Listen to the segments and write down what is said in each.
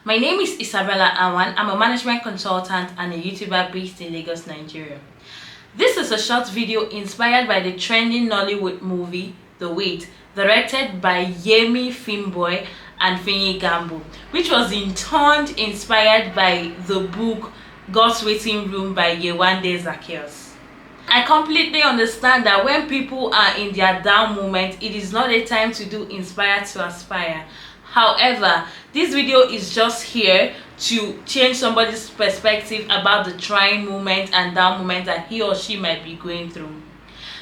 My name is Isabella Awan. I'm a management consultant and a YouTuber based in Lagos, Nigeria. This is a short video inspired by the trending Nollywood movie The Wait, directed by Yemi Finboy and Finyi Gambo, which was in turn inspired by the book God's Waiting Room by Yetunde Zacchaeus. I completely understand that when people are in their down moment, it is not a time to do inspire to aspire. However, this video is just here to change somebody's perspective about the trying moment and down moment that he or she might be going through.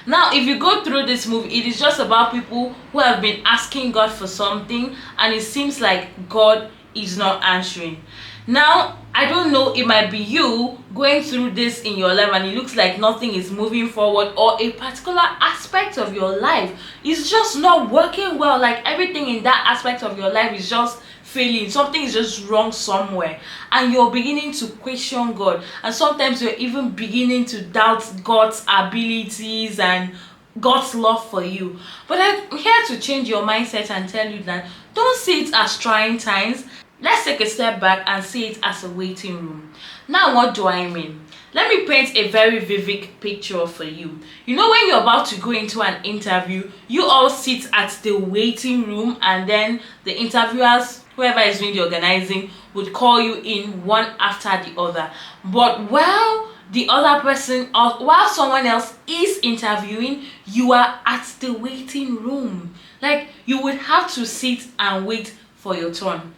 Now, if you go through this movie, it is just about people who have been asking God for something and it seems like God is not answering. Now, I don't know, it might be you going through this in your life and it looks like nothing is moving forward, or a particular aspect of your life is just not working well, like everything in that aspect of your life is just failing, something is just wrong somewhere, and you're beginning to question God, and sometimes you're even beginning to doubt God's abilities and God's love for you. But I'm here to change your mindset and tell you that don't see it as trying times. Let's take a step back and see it as a waiting room. Now, what do I mean? Let me paint a very vivid picture for you. You know, when you're about to go into an interview, you all sit at the waiting room and then the interviewers, whoever is doing the organizing, would call you in one after the other. But while the other person, or while someone else is interviewing, you are at the waiting room. Like, you would have to sit and wait for your turn.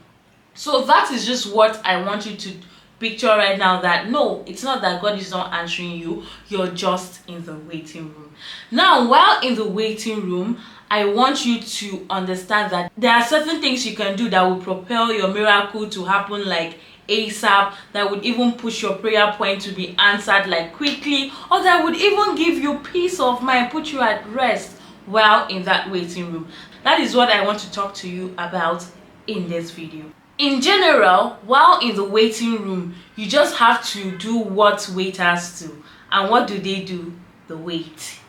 So that is just what I want you to picture right now, that no, it's not that God is not answering you, you're just in the waiting room. Now, while in the waiting room, I want you to understand that there are certain things you can do that will propel your miracle to happen like ASAP, that would even push your prayer point to be answered like quickly, or that would even give you peace of mind, put you at rest while in that waiting room. That is what I want to talk to you about in this video. In general, while in the waiting room, you just have to do what waiters do. And what do? They wait.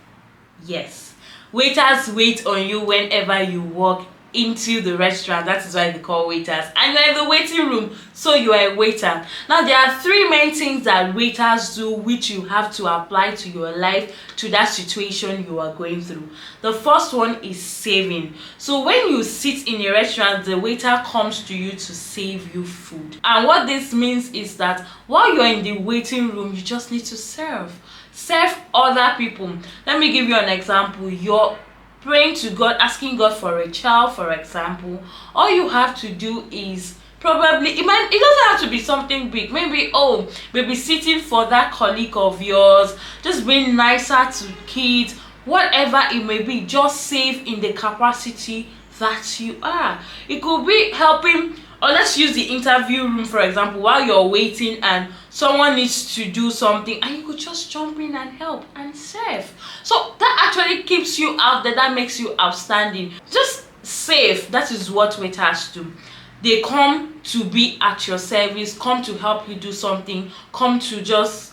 Yes, waiters wait on you whenever you walk into the restaurant. That is why they call waiters. And you're in the waiting room, so you are a waiter. Now, there are three main things that waiters do which you have to apply to your life, to that situation you are going through. The first one is saving. So when you sit in a restaurant, the waiter comes to you to save you food. And what this means is that while you're in the waiting room, you just need to serve other people. Let me give you an example. You're praying to God, asking God for a child, for example. All you have to do is probably, it doesn't have to be something big. Maybe babysitting for that colleague of yours, just being nicer to kids, whatever it may be. Just save in the capacity that you are. It could be helping, or let's use the interview room for example. While you're waiting and someone needs to do something, and you could just jump in and help and serve. So that actually keeps you out there, that makes you outstanding. Just save. That is what waiters do. They come to be at your service, come to help you do something, come to just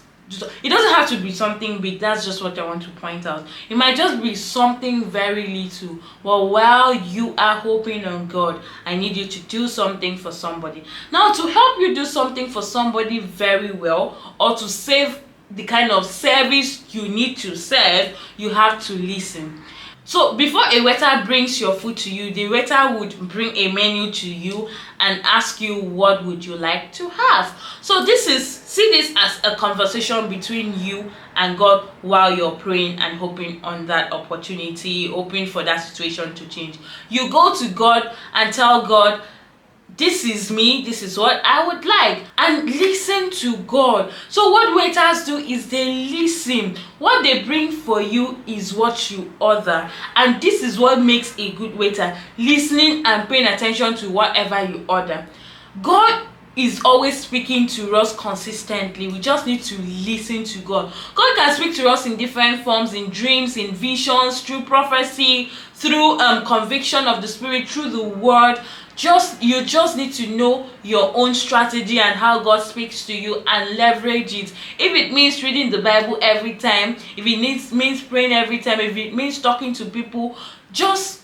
it doesn't have to be something big. That's just what I want to point out. It might just be something very little. But while you are hoping on God, I need you to do something for somebody. Now, to help you do something for somebody very well, or to save the kind of service you need to serve, you have to listen. So before a waiter brings your food to you, the waiter would bring a menu to you and ask you, what would you like to have? So see this as a conversation between you and God while you're praying and hoping on that opportunity, hoping for that situation to change. You go to God and tell God, this is me, this is what I would like, and listen to God. So what waiters do is they listen. What they bring for you is what you order, and this is what makes a good waiter: listening and paying attention to whatever you order. God is always speaking to us consistently. We just need to listen to God. God can speak to us in different forms, in dreams, in visions, through prophecy, through conviction of the Spirit, through the word. You just need to know your own strategy and how God speaks to you and leverage it. If it means reading the Bible every time, if it means praying every time, if it means talking to people, just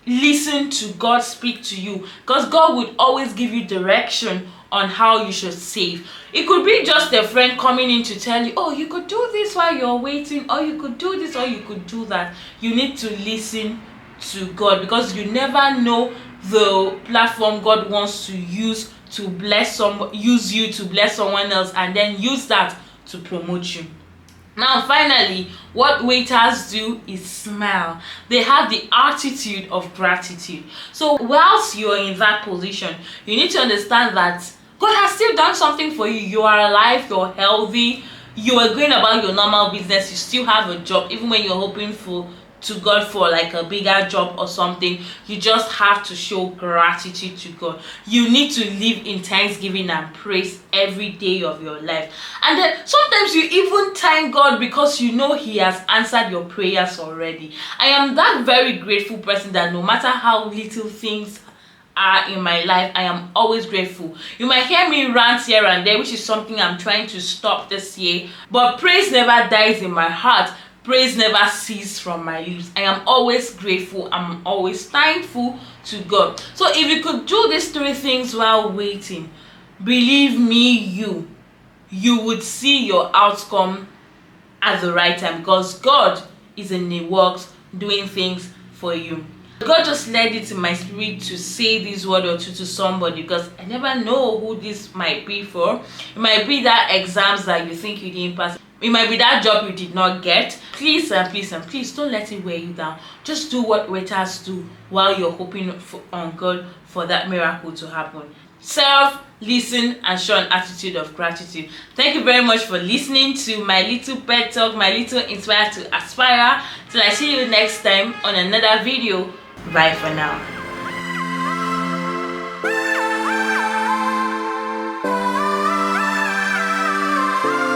listen to God speak to you, because God would always give you direction on how you should save. It could be just a friend coming in to tell you, oh, you could do this while you're waiting, or you could do this, or you could do that. You need to listen to God, because you never know the platform God wants to use to use you to bless someone else, and then use that to promote you. Now finally, what waiters do is smile. They have the attitude of gratitude. So whilst you're in that position, you need to understand that God has still done something for you. You are alive, you're healthy, you are going about your normal business, you still have a job, even when you're hoping to God for like a bigger job or something. You just have to show gratitude to God. You need to live in thanksgiving and praise every day of your life. And then sometimes you even thank God because you know He has answered your prayers already. I am that very grateful person that no matter how little things are in my life, I am always grateful. You might hear me rant here and there, which is something I'm trying to stop this year, but praise never dies in my heart. Praise never ceases from my lips. I am always grateful. I'm always thankful to God. So if you could do these 3 things while waiting, believe me, you would see your outcome at the right time, because God is in the works doing things for you. God just led it in my spirit to say this word or two to somebody, because I never know who this might be for. It might be that exams that you think you didn't pass. It might be that job you did not get. Please and please and please don't let it weigh you down. Just do what waiters do while you're hoping on God for that miracle to happen. Serve, listen, and show an attitude of gratitude. Thank you very much for listening to my little pet talk, my little inspire to aspire. Till I see you next time on another video. Bye for now.